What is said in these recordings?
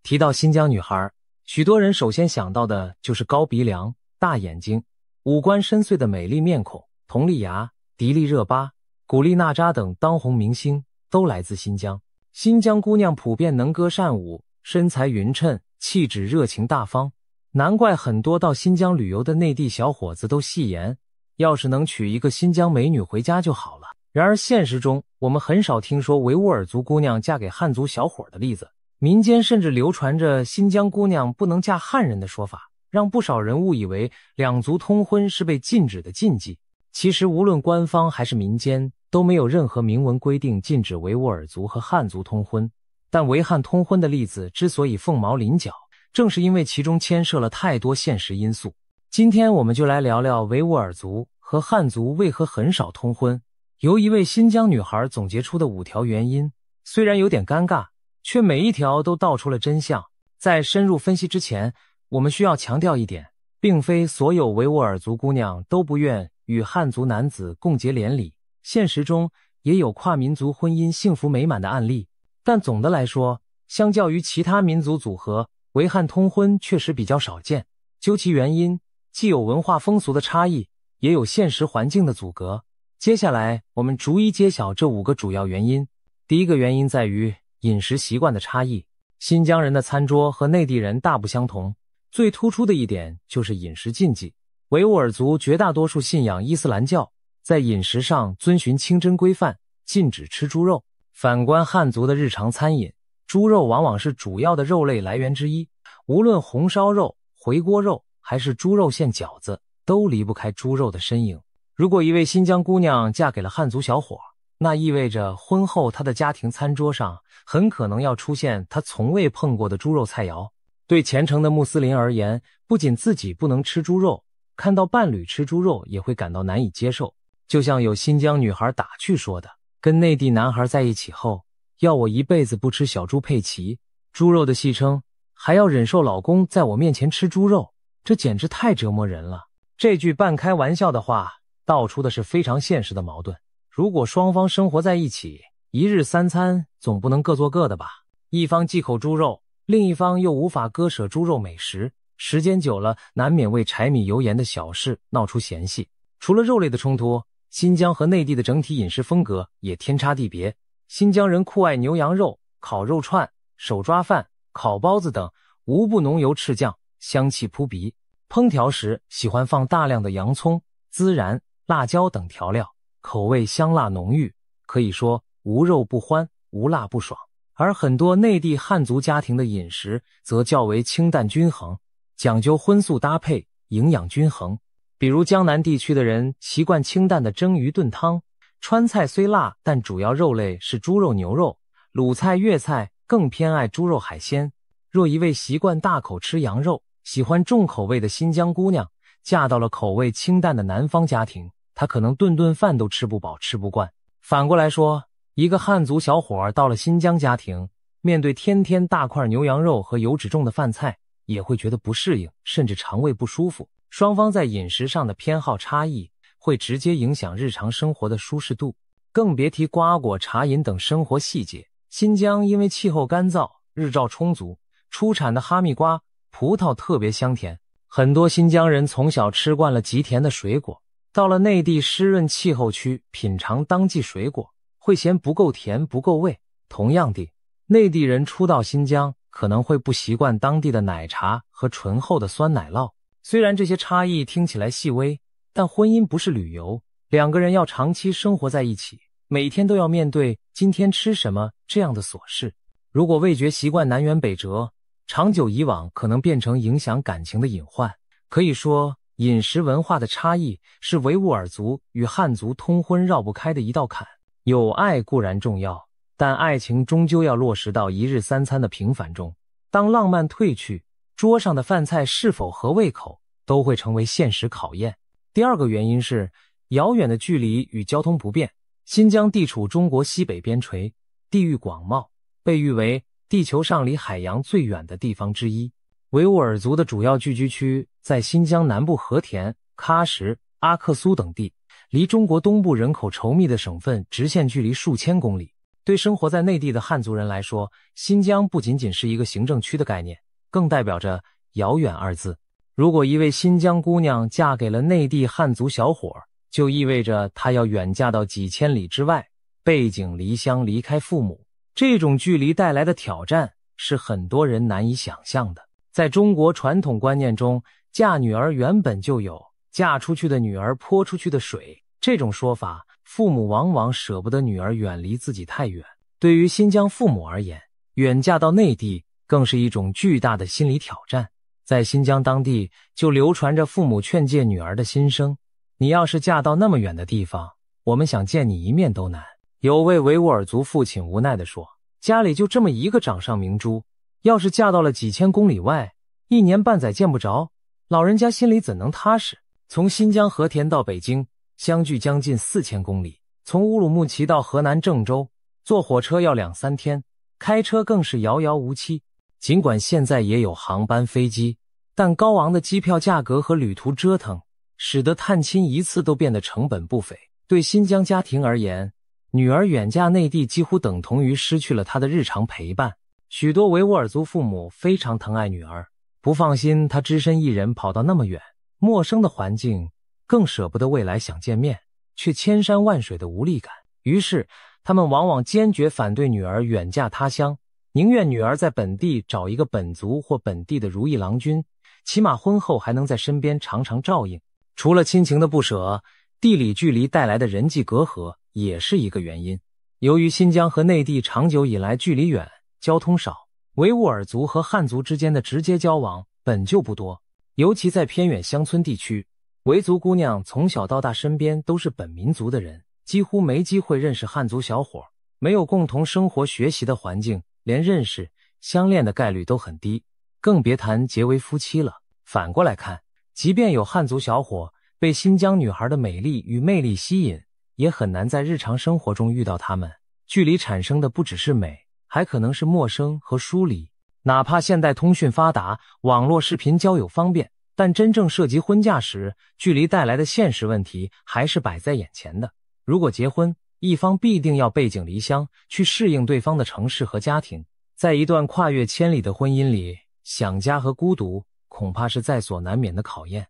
提到新疆女孩，许多人首先想到的就是高鼻梁、大眼睛、五官深邃的美丽面孔。佟丽娅、迪丽热巴、古力娜扎等当红明星都来自新疆。新疆姑娘普遍能歌善舞，身材匀称，气质热情大方，难怪很多到新疆旅游的内地小伙子都戏言，要是能娶一个新疆美女回家就好了。然而现实中，我们很少听说维吾尔族姑娘嫁给汉族小伙的例子，民间甚至流传着新疆姑娘不能嫁汉人的说法，让不少人误以为两族通婚是被禁止的禁忌。其实无论官方还是民间，都没有任何明文规定禁止维吾尔族和汉族通婚，但维汉通婚的例子之所以凤毛麟角，正是因为其中牵涉了太多现实因素。今天我们就来聊聊维吾尔族和汉族为何很少通婚，由一位新疆女孩总结出的5条原因，虽然有点尴尬，却每一条都道出了真相。在深入分析之前，我们需要强调一点，并非所有维吾尔族姑娘都不愿与汉族男子共结连理，现实中也有跨民族婚姻幸福美满的案例。但总的来说，相较于其他民族组合，维汉通婚确实比较少见。究其原因，既有文化风俗的差异，也有现实环境的阻隔。接下来我们逐一揭晓这5个主要原因。第一个原因在于饮食习惯的差异。新疆人的餐桌和内地人大不相同，最突出的一点就是饮食禁忌。维吾尔族绝大多数信仰伊斯兰教，在饮食上遵循清真规范，禁止吃猪肉。反观汉族的日常餐饮，猪肉往往是主要的肉类来源之一，无论红烧肉、回锅肉还是猪肉馅饺子，都离不开猪肉的身影。如果一位新疆姑娘嫁给了汉族小伙，那意味着婚后她的家庭餐桌上很可能要出现她从未碰过的猪肉菜肴。对虔诚的穆斯林而言，不仅自己不能吃猪肉，看到伴侣吃猪肉也会感到难以接受。就像有新疆女孩打趣说的，跟内地男孩在一起后，要我一辈子不吃小猪佩奇，猪肉的戏称，还要忍受老公在我面前吃猪肉，这简直太折磨人了。这句半开玩笑的话，道出的是非常现实的矛盾。如果双方生活在一起，一日3餐总不能各做各的吧？一方忌口猪肉，另一方又无法割舍猪肉美食，时间久了，难免为柴米油盐的小事闹出嫌隙。除了肉类的冲突，新疆和内地的整体饮食风格也天差地别。新疆人酷爱牛羊肉、烤肉串、手抓饭、烤包子等，无不浓油赤酱，香气扑鼻。烹调时喜欢放大量的洋葱、孜然、辣椒等调料，口味香辣浓郁，可以说无肉不欢，无辣不爽。而很多内地汉族家庭的饮食则较为清淡均衡，讲究荤素搭配，营养均衡。比如江南地区的人习惯清淡的蒸鱼炖汤，川菜虽辣，但主要肉类是猪肉牛肉，鲁菜粤菜更偏爱猪肉海鲜。若一位习惯大口吃羊肉，喜欢重口味的新疆姑娘嫁到了口味清淡的南方家庭，她可能顿顿饭都吃不饱吃不惯。反过来说，一个汉族小伙到了新疆家庭，面对天天大块牛羊肉和油脂重的饭菜，也会觉得不适应，甚至肠胃不舒服。双方在饮食上的偏好差异会直接影响日常生活的舒适度，更别提瓜果茶饮等生活细节。新疆因为气候干燥，日照充足，出产的哈密瓜、葡萄特别香甜，很多新疆人从小吃惯了极甜的水果，到了内地湿润气候区，品尝当季水果会嫌不够甜不够味。同样地，内地人初到新疆可能会不习惯当地的奶茶和醇厚的酸奶酪。虽然这些差异听起来细微，但婚姻不是旅游，两个人要长期生活在一起，每天都要面对今天吃什么这样的琐事。如果味觉习惯南辕北辙，长久以往可能变成影响感情的隐患。可以说，饮食文化的差异是维吾尔族与汉族通婚绕不开的一道坎。有爱固然重要，但爱情终究要落实到一日3餐的平凡中。当浪漫褪去，桌上的饭菜是否合胃口，都会成为现实考验。第二个原因是遥远的距离与交通不便。新疆地处中国西北边陲，地域广袤，被誉为地球上离海洋最远的地方之一。维吾尔族的主要聚居区在新疆南部和田、喀什、阿克苏等地，离中国东部人口稠密的省份直线距离数千公里。对生活在内地的汉族人来说，新疆不仅仅是一个行政区的概念，更代表着遥远二字。如果一位新疆姑娘嫁给了内地汉族小伙，就意味着她要远嫁到几千里之外，背井离乡，离开父母。这种距离带来的挑战是很多人难以想象的。在中国传统观念中，嫁女儿原本就有嫁出去的女儿泼出去的水这种说法，父母往往舍不得女儿远离自己太远。对于新疆父母而言，远嫁到内地更是一种巨大的心理挑战。在新疆当地就流传着父母劝诫女儿的心声：你要是嫁到那么远的地方，我们想见你一面都难。有位维吾尔族父亲无奈地说，家里就这么一个掌上明珠，要是嫁到了几千公里外，1年半载见不着，老人家心里怎能踏实？从新疆和田到北京相距将近4000公里，从乌鲁木齐到河南郑州，坐火车要2-3天，开车更是遥遥无期。尽管现在也有航班飞机，但高昂的机票价格和旅途折腾，使得探亲一次都变得成本不菲。对新疆家庭而言，女儿远嫁内地几乎等同于失去了她的日常陪伴。许多维吾尔族父母非常疼爱女儿，不放心她只身一人跑到那么远，陌生的环境，更舍不得未来想见面，却千山万水的无力感。于是，他们往往坚决反对女儿远嫁他乡，宁愿女儿在本地找一个本族或本地的如意郎君，起码婚后还能在身边常常照应。除了亲情的不舍，地理距离带来的人际隔阂也是一个原因。由于新疆和内地长久以来距离远，交通少，维吾尔族和汉族之间的直接交往本就不多，尤其在偏远乡村地区，维族姑娘从小到大身边都是本民族的人，几乎没机会认识汉族小伙，没有共同生活学习的环境，连认识相恋的概率都很低，更别谈结为夫妻了。反过来看，即便有汉族小伙被新疆女孩的美丽与魅力吸引，也很难在日常生活中遇到她们。距离产生的不只是美，还可能是陌生和疏离。哪怕现代通讯发达，网络视频交友方便，但真正涉及婚嫁时，距离带来的现实问题还是摆在眼前的。如果结婚，一方必定要背井离乡，去适应对方的城市和家庭。在一段跨越千里的婚姻里，想家和孤独恐怕是在所难免的考验。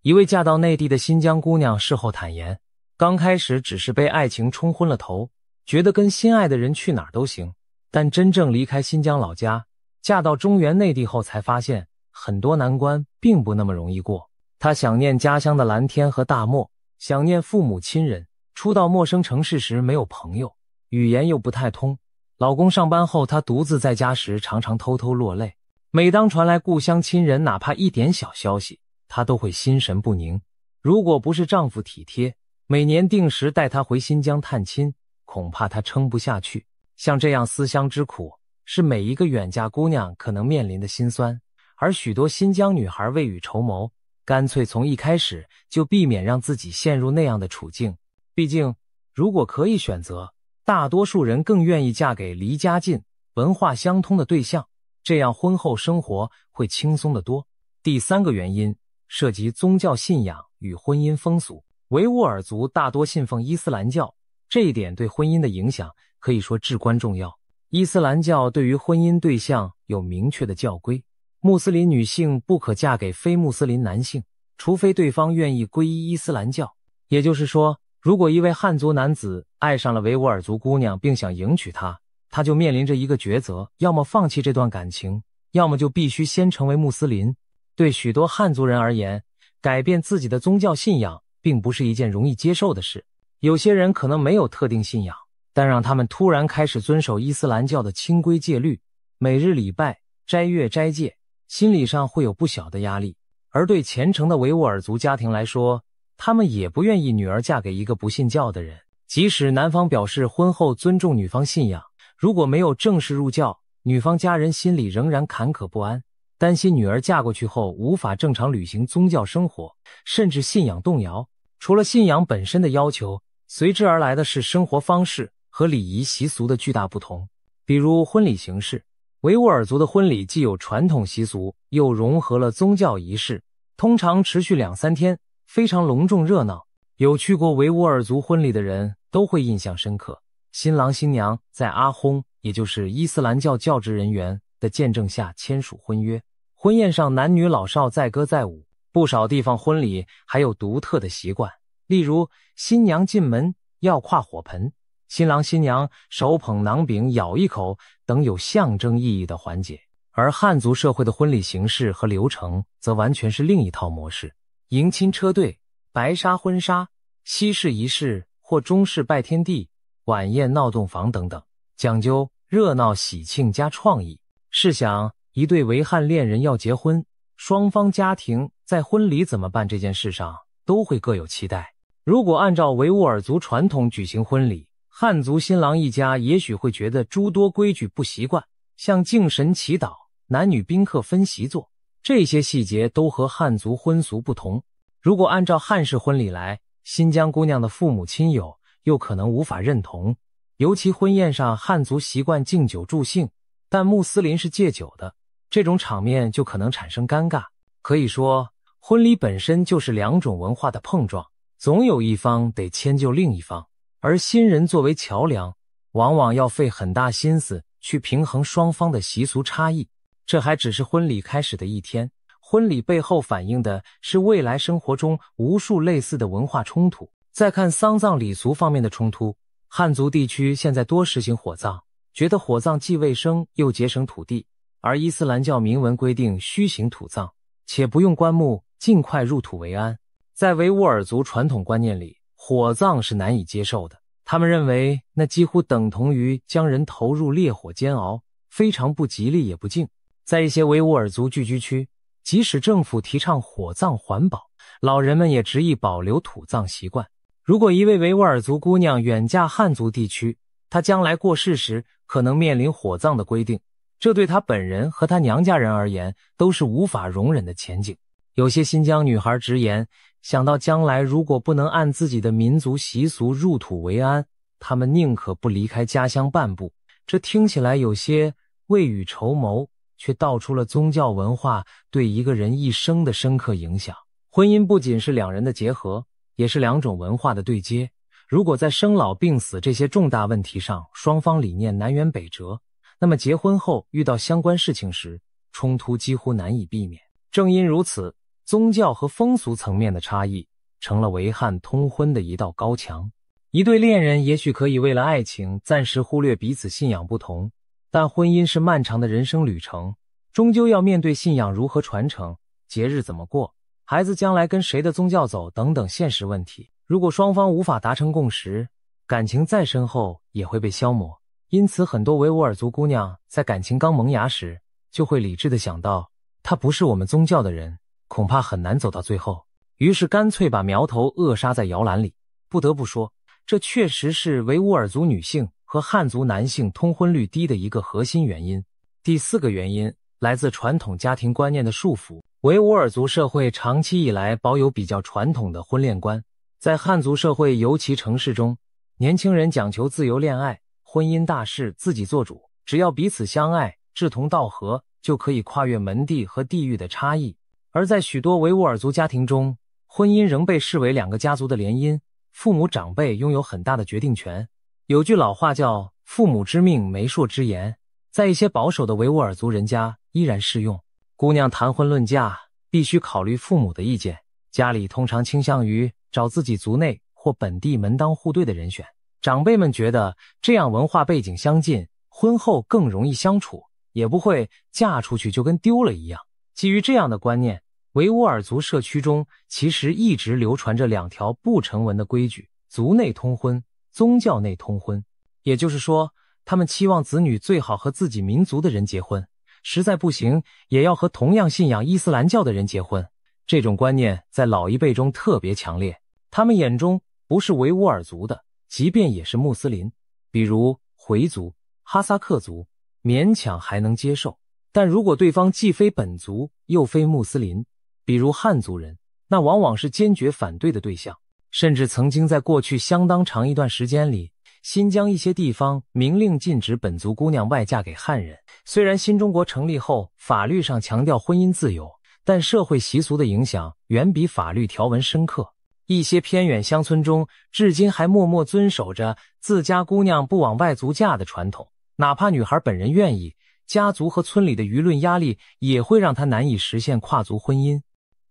一位嫁到内地的新疆姑娘事后坦言，刚开始只是被爱情冲昏了头，觉得跟心爱的人去哪儿都行，但真正离开新疆老家，嫁到中原内地后才发现，很多难关并不那么容易过。她想念家乡的蓝天和大漠，想念父母亲人，初到陌生城市时没有朋友，语言又不太通。老公上班后，她独自在家时常常偷偷落泪。每当传来故乡亲人哪怕一点小消息，她都会心神不宁。如果不是丈夫体贴，每年定时带她回新疆探亲，恐怕她撑不下去。像这样思乡之苦，是每一个远嫁姑娘可能面临的辛酸。而许多新疆女孩未雨绸缪，干脆从一开始就避免让自己陷入那样的处境。毕竟，如果可以选择，大多数人更愿意嫁给离家近、文化相通的对象，这样婚后生活会轻松得多。第三个原因涉及宗教信仰与婚姻风俗。维吾尔族大多信奉伊斯兰教，这一点对婚姻的影响可以说至关重要。伊斯兰教对于婚姻对象有明确的教规，穆斯林女性不可嫁给非穆斯林男性，除非对方愿意皈依伊斯兰教。也就是说，如果一位汉族男子爱上了维吾尔族姑娘并想迎娶她，他就面临着一个抉择，要么放弃这段感情，要么就必须先成为穆斯林。对许多汉族人而言，改变自己的宗教信仰并不是一件容易接受的事。有些人可能没有特定信仰，但让他们突然开始遵守伊斯兰教的清规戒律，每日礼拜、斋月斋戒，心理上会有不小的压力。而对虔诚的维吾尔族家庭来说，他们也不愿意女儿嫁给一个不信教的人。即使男方表示婚后尊重女方信仰，如果没有正式入教，女方家人心里仍然坎坷不安，担心女儿嫁过去后无法正常履行宗教生活，甚至信仰动摇。除了信仰本身的要求，随之而来的是生活方式和礼仪习俗的巨大不同。比如婚礼形式，维吾尔族的婚礼既有传统习俗，又融合了宗教仪式，通常持续2-3天，非常隆重热闹。有去过维吾尔族婚礼的人都会印象深刻。新郎新娘在阿訇，也就是伊斯兰教教职人员的见证下签署婚约。婚宴上男女老少载歌载舞，不少地方婚礼还有独特的习惯，例如新娘进门要跨火盆，新郎新娘手捧馕饼咬一口等有象征意义的环节。而汉族社会的婚礼形式和流程则完全是另一套模式，迎亲车队、白纱婚纱、西式仪式或中式拜天地、晚宴闹洞房等等，讲究热闹喜庆加创意。试想，一对维汉恋人要结婚，双方家庭在婚礼怎么办这件事上都会各有期待。如果按照维吾尔族传统举行婚礼，汉族新郎一家也许会觉得诸多规矩不习惯，像敬神祈祷、男女宾客分席坐，这些细节都和汉族婚俗不同。如果按照汉式婚礼来，新疆姑娘的父母亲友又可能无法认同，尤其婚宴上汉族习惯敬酒助兴，但穆斯林是戒酒的，这种场面就可能产生尴尬。可以说，婚礼本身就是两种文化的碰撞，总有一方得迁就另一方，而新人作为桥梁，往往要费很大心思去平衡双方的习俗差异。这还只是婚礼开始的一天，婚礼背后反映的是未来生活中无数类似的文化冲突。再看丧葬礼俗方面的冲突，汉族地区现在多实行火葬，觉得火葬既卫生又节省土地，而伊斯兰教明文规定须行土葬，且不用棺木，尽快入土为安。在维吾尔族传统观念里，火葬是难以接受的，他们认为那几乎等同于将人投入烈火煎熬，非常不吉利也不敬。在一些维吾尔族聚居区，即使政府提倡火葬环保，老人们也执意保留土葬习惯。如果一位维吾尔族姑娘远嫁汉族地区，她将来过世时可能面临火葬的规定，这对她本人和她娘家人而言都是无法容忍的前景。有些新疆女孩直言，想到将来如果不能按自己的民族习俗入土为安，她们宁可不离开家乡半步。这听起来有些未雨绸缪，却道出了宗教文化对一个人一生的深刻影响。婚姻不仅是两人的结合，也是两种文化的对接。如果在生老病死这些重大问题上，双方理念南辕北辙，那么结婚后遇到相关事情时，冲突几乎难以避免。正因如此，宗教和风俗层面的差异成了维汉通婚的一道高墙。一对恋人也许可以为了爱情暂时忽略彼此信仰不同，但婚姻是漫长的人生旅程，终究要面对信仰如何传承、节日怎么过、孩子将来跟谁的宗教走等等现实问题。如果双方无法达成共识，感情再深厚也会被消磨。因此，很多维吾尔族姑娘在感情刚萌芽时，就会理智地想到，他不是我们宗教的人，恐怕很难走到最后，于是干脆把苗头扼杀在摇篮里。不得不说，这确实是维吾尔族女性和汉族男性通婚率低的一个核心原因。第四个原因来自传统家庭观念的束缚。维吾尔族社会长期以来保有比较传统的婚恋观，在汉族社会尤其城市中，年轻人讲求自由恋爱，婚姻大事自己做主，只要彼此相爱，志同道合，就可以跨越门第和地域的差异。而在许多维吾尔族家庭中，婚姻仍被视为两个家族的联姻，父母长辈拥有很大的决定权。有句老话叫父母之命媒妁之言，在一些保守的维吾尔族人家依然适用。姑娘谈婚论嫁必须考虑父母的意见，家里通常倾向于找自己族内或本地门当户对的人选。长辈们觉得这样文化背景相近，婚后更容易相处，也不会嫁出去就跟丢了一样。基于这样的观念，维吾尔族社区中其实一直流传着两条不成文的规矩：族内通婚、宗教内通婚。也就是说，他们期望子女最好和自己民族的人结婚，实在不行也要和同样信仰伊斯兰教的人结婚。这种观念在老一辈中特别强烈，他们眼中不是维吾尔族的，即便也是穆斯林，比如回族、哈萨克族，勉强还能接受，但如果对方既非本族又非穆斯林，比如汉族人，那往往是坚决反对的对象。甚至曾经在过去相当长一段时间里，新疆一些地方明令禁止本族姑娘外嫁给汉人。虽然新中国成立后法律上强调婚姻自由，但社会习俗的影响远比法律条文深刻。一些偏远乡村中，至今还默默遵守着自家姑娘不往外族嫁的传统，哪怕女孩本人愿意，家族和村里的舆论压力也会让她难以实现跨族婚姻。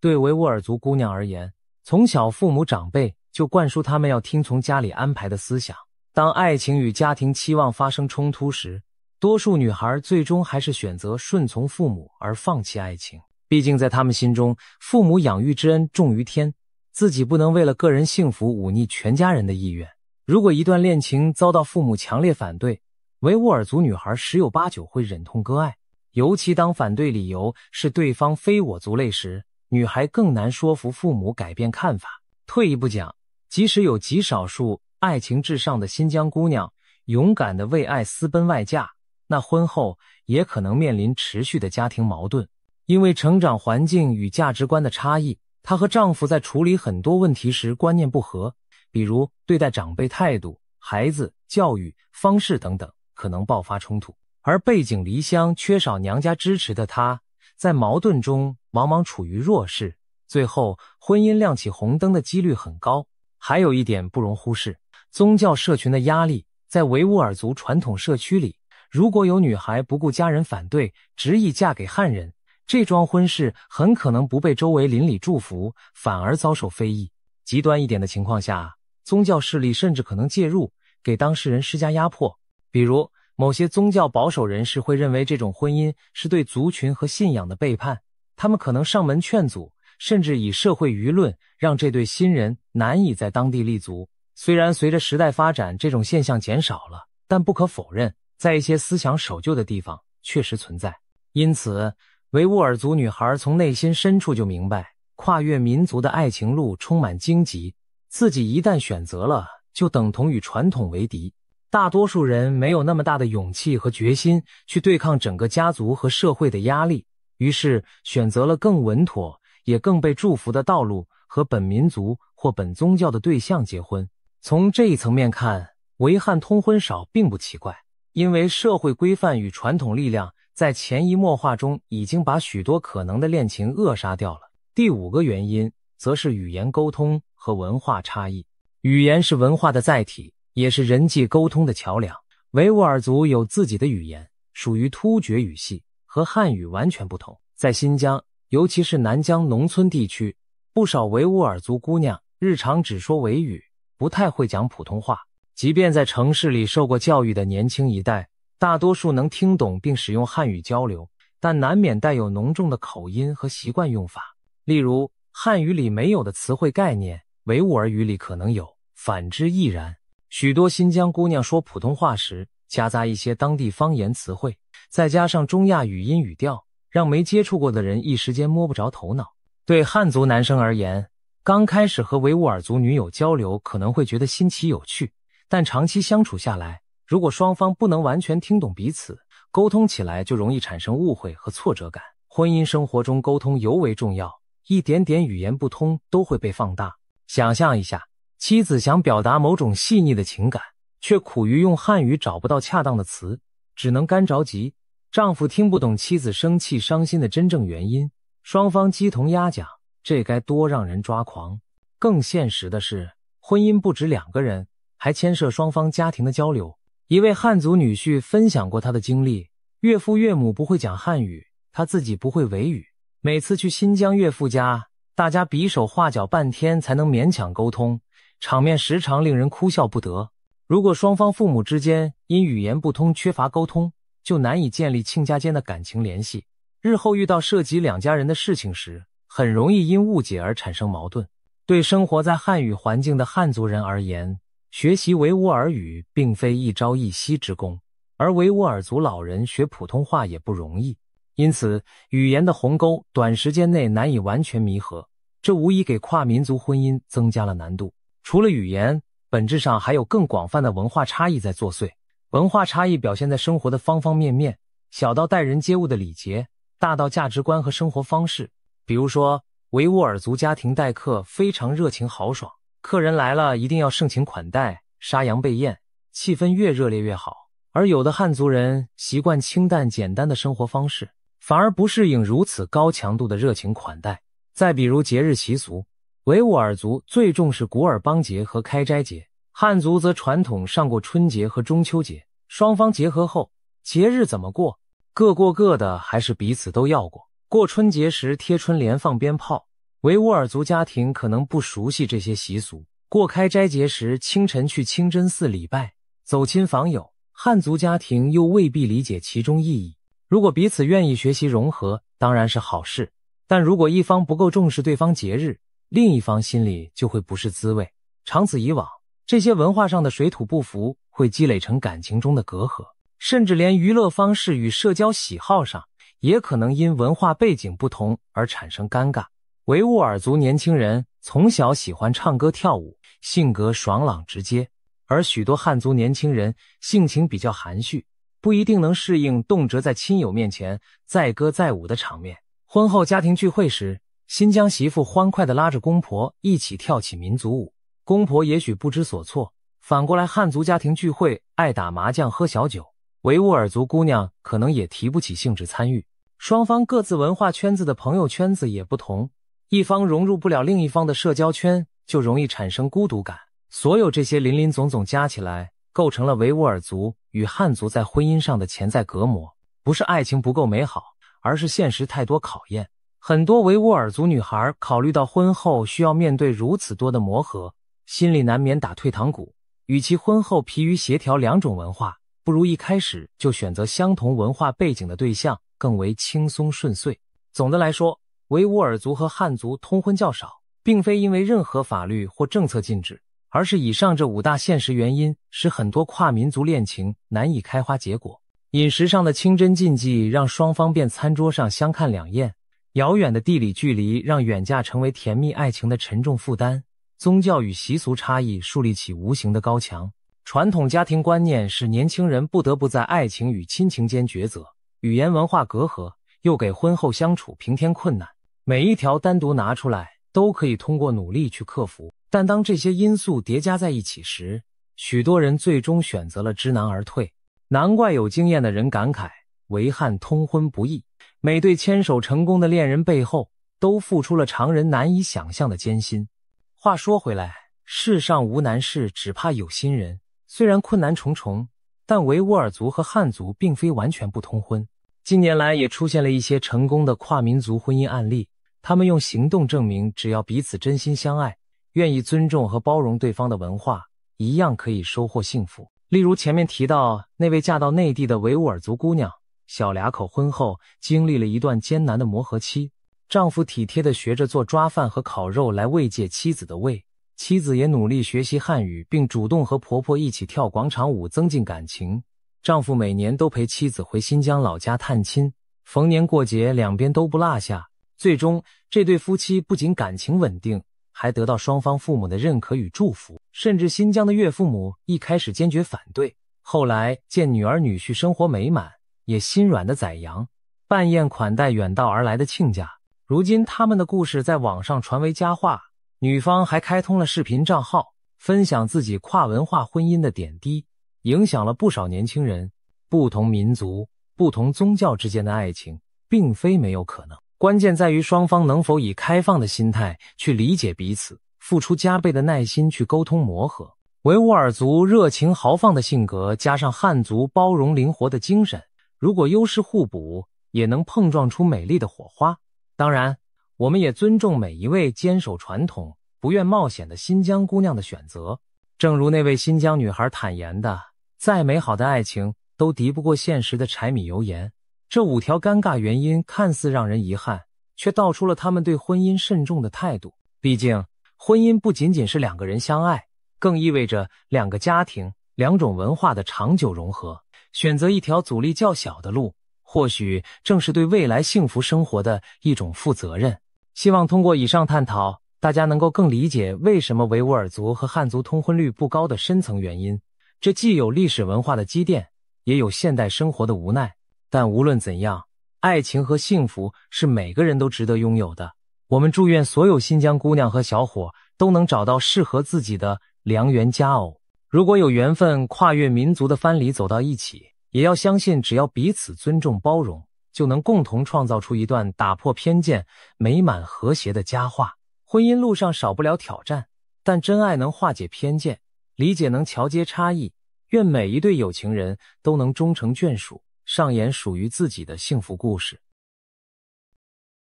对维吾尔族姑娘而言，从小父母长辈就灌输他们要听从家里安排的思想。当爱情与家庭期望发生冲突时，多数女孩最终还是选择顺从父母而放弃爱情。毕竟在他们心中，父母养育之恩重于天，自己不能为了个人幸福忤逆全家人的意愿。如果一段恋情遭到父母强烈反对，维吾尔族女孩十有八九会忍痛割爱，尤其当反对理由是对方非我族类时，女孩更难说服父母改变看法。退一步讲，即使有极少数爱情至上的新疆姑娘勇敢地为爱私奔外嫁，那婚后也可能面临持续的家庭矛盾。因为成长环境与价值观的差异，她和丈夫在处理很多问题时观念不合，比如对待长辈态度、孩子教育方式等等，可能爆发冲突。而背井离乡、缺少娘家支持的她，在矛盾中往往处于弱势，最后婚姻亮起红灯的几率很高。还有一点不容忽视，宗教社群的压力。在维吾尔族传统社区里，如果有女孩不顾家人反对，执意嫁给汉人，这桩婚事很可能不被周围邻里祝福，反而遭受非议。极端一点的情况下，宗教势力甚至可能介入，给当事人施加压迫。比如，某些宗教保守人士会认为这种婚姻是对族群和信仰的背叛，他们可能上门劝阻，甚至以社会舆论让这对新人难以在当地立足。虽然随着时代发展，这种现象减少了，但不可否认，在一些思想守旧的地方确实存在。因此，维吾尔族女孩从内心深处就明白，跨越民族的爱情路充满荆棘，自己一旦选择了，就等同与传统为敌。大多数人没有那么大的勇气和决心去对抗整个家族和社会的压力，于是选择了更稳妥也更被祝福的道路，和本民族或本宗教的对象结婚。从这一层面看，维汉通婚少并不奇怪，因为社会规范与传统力量在潜移默化中已经把许多可能的恋情扼杀掉了。第五个原因则是语言沟通和文化差异。语言是文化的载体，也是人际沟通的桥梁。维吾尔族有自己的语言，属于突厥语系，和汉语完全不同。在新疆，尤其是南疆农村地区，不少维吾尔族姑娘日常只说维语，不太会讲普通话。即便在城市里受过教育的年轻一代，大多数能听懂并使用汉语交流，但难免带有浓重的口音和习惯用法。例如，汉语里没有的词汇概念，维吾尔语里可能有，反之亦然。许多新疆姑娘说普通话时，夹杂一些当地方言词汇，再加上中亚语音语调，让没接触过的人一时间摸不着头脑。对汉族男生而言，刚开始和维吾尔族女友交流可能会觉得新奇有趣，但长期相处下来，如果双方不能完全听懂彼此，沟通起来就容易产生误会和挫折感。婚姻生活中沟通尤为重要，一点点语言不通都会被放大。想象一下，妻子想表达某种细腻的情感，却苦于用汉语找不到恰当的词，只能干着急。丈夫听不懂妻子生气伤心的真正原因，双方鸡同鸭讲，这该多让人抓狂。更现实的是，婚姻不止两个人，还牵涉双方家庭的交流。一位汉族女婿分享过他的经历，岳父岳母不会讲汉语，他自己不会维语，每次去新疆岳父家，大家比手画脚半天才能勉强沟通，场面时常令人哭笑不得。如果双方父母之间因语言不通缺乏沟通，就难以建立亲家间的感情联系，日后遇到涉及两家人的事情时，很容易因误解而产生矛盾。对生活在汉语环境的汉族人而言，学习维吾尔语并非一朝一夕之功，而维吾尔族老人学普通话也不容易，因此语言的鸿沟短时间内难以完全弥合，这无疑给跨民族婚姻增加了难度。除了语言，本质上还有更广泛的文化差异在作祟。文化差异表现在生活的方方面面，小到待人接物的礼节，大到价值观和生活方式。比如说，维吾尔族家庭待客非常热情豪爽，客人来了一定要盛情款待，杀羊备宴，气氛越热烈越好。而有的汉族人习惯清淡简单的生活方式，反而不适应如此高强度的热情款待。再比如节日习俗，维吾尔族最重视古尔邦节和开斋节，汉族则传统上过春节和中秋节。双方结合后，节日怎么过？各过各的，还是彼此都要过？过春节时贴春联放鞭炮，维吾尔族家庭可能不熟悉这些习俗。过开斋节时清晨去清真寺礼拜，走亲访友，汉族家庭又未必理解其中意义。如果彼此愿意学习融合，当然是好事，但如果一方不够重视对方节日，另一方心里就会不是滋味。长此以往，这些文化上的水土不服会积累成感情中的隔阂，甚至连娱乐方式与社交喜好上也可能因文化背景不同而产生尴尬。维吾尔族年轻人从小喜欢唱歌跳舞，性格爽朗直接，而许多汉族年轻人性情比较含蓄，不一定能适应动辄在亲友面前载歌载舞的场面。婚后家庭聚会时，新疆媳妇欢快地拉着公婆一起跳起民族舞，公婆也许不知所措。反过来汉族家庭聚会爱打麻将喝小酒，维吾尔族姑娘可能也提不起兴致参与。双方各自文化圈子的朋友圈子也不同，一方融入不了另一方的社交圈，就容易产生孤独感。所有这些林林总总加起来，构成了维吾尔族与汉族在婚姻上的潜在隔膜。不是爱情不够美好，而是现实太多考验。很多维吾尔族女孩考虑到婚后需要面对如此多的磨合，心里难免打退堂鼓。与其婚后疲于协调两种文化，不如一开始就选择相同文化背景的对象，更为轻松顺遂。总的来说，维吾尔族和汉族通婚较少，并非因为任何法律或政策禁止，而是以上这5大现实原因使很多跨民族恋情难以开花结果。饮食上的清真禁忌让双方便餐桌上相看两厌，遥远的地理距离让远嫁成为甜蜜爱情的沉重负担，宗教与习俗差异树立起无形的高墙，传统家庭观念使年轻人不得不在爱情与亲情间抉择，语言文化隔阂又给婚后相处平添困难。每一条单独拿出来都可以通过努力去克服，但当这些因素叠加在一起时，许多人最终选择了知难而退。难怪有经验的人感慨，维汉通婚不易，每对牵手成功的恋人背后都付出了常人难以想象的艰辛。话说回来，世上无难事，只怕有心人。虽然困难重重，但维吾尔族和汉族并非完全不通婚。近年来也出现了一些成功的跨民族婚姻案例，他们用行动证明，只要彼此真心相爱，愿意尊重和包容对方的文化，一样可以收获幸福。例如前面提到那位嫁到内地的维吾尔族姑娘，小两口婚后经历了一段艰难的磨合期，丈夫体贴地学着做抓饭和烤肉来慰藉妻子的胃，妻子也努力学习汉语，并主动和婆婆一起跳广场舞增进感情。丈夫每年都陪妻子回新疆老家探亲，逢年过节两边都不落下。最终这对夫妻不仅感情稳定，还得到双方父母的认可与祝福，甚至新疆的岳父母一开始坚决反对，后来见女儿女婿生活美满，也心软的宰羊，办宴款待远道而来的亲家。如今他们的故事在网上传为佳话，女方还开通了视频账号，分享自己跨文化婚姻的点滴，影响了不少年轻人。不同民族、不同宗教之间的爱情并非没有可能，关键在于双方能否以开放的心态去理解彼此，付出加倍的耐心去沟通磨合。维吾尔族热情豪放的性格，加上汉族包容灵活的精神，如果优势互补，也能碰撞出美丽的火花。当然，我们也尊重每一位坚守传统、不愿冒险的新疆姑娘的选择。正如那位新疆女孩坦言的，再美好的爱情都敌不过现实的柴米油盐。这5条尴尬原因看似让人遗憾，却道出了他们对婚姻慎重的态度。毕竟，婚姻不仅仅是2个人相爱，更意味着2个家庭、2种文化的长久融合。选择一条阻力较小的路，或许正是对未来幸福生活的一种负责任。希望通过以上探讨，大家能够更理解为什么维吾尔族和汉族通婚率不高的深层原因。这既有历史文化的积淀，也有现代生活的无奈。但无论怎样，爱情和幸福是每个人都值得拥有的。我们祝愿所有新疆姑娘和小伙都能找到适合自己的良缘佳偶。如果有缘分跨越民族的藩篱走到一起，也要相信只要彼此尊重包容，就能共同创造出一段打破偏见、美满和谐的佳话。婚姻路上少不了挑战，但真爱能化解偏见，理解能桥接差异。愿每一对有情人都能终成眷属，上演属于自己的幸福故事。